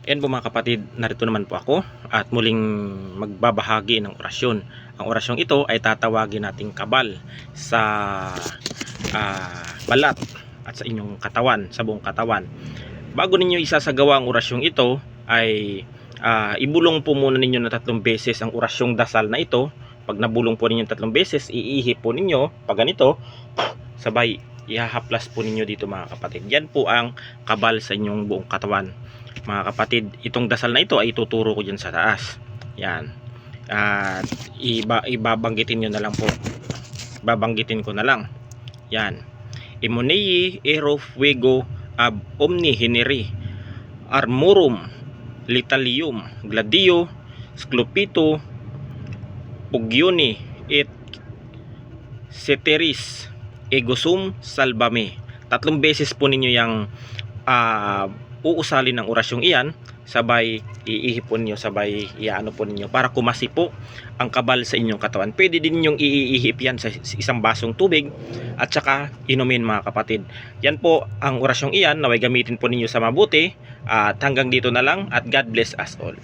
Ayan po mga kapatid, narito naman po ako at muling magbabahagi ng orasyon. Ang orasyong ito ay tatawagin nating kabal sa balat at sa inyong katawan, sa buong katawan. Bago ninyo isasagawa ang orasyong ito ay ibulong po muna ninyo na 3 beses ang orasyong dasal na ito. Pag nabulong po ninyo 3 beses, iihip po ninyo pag ganito, sabay ihahaplas po ninyo dito mga kapatid. Yan po ang kabal sa inyong buong katawan. Mga kapatid, itong dasal na ito ay ituturo ko dyan sa taas. Yan. At ibabanggitin nyo na lang po. Babanggitin ko na lang. Yan. Imonei ero fuego ab omni generi armorum litalium gladio sclopito pugioni et ceteris egosum salvame. 3 beses po ninyo yung uusalin ng orasyong iyan, sabay iihipon nyo, sabay iano po ninyo para kumasi po ang kabal sa inyong katawan. Pwede din yung iihip yan sa isang basong tubig at saka inumin mga kapatid. Yan po ang orasyong iyan, naway gamitin po ninyo sa mabuti at hanggang dito na lang at God bless us all.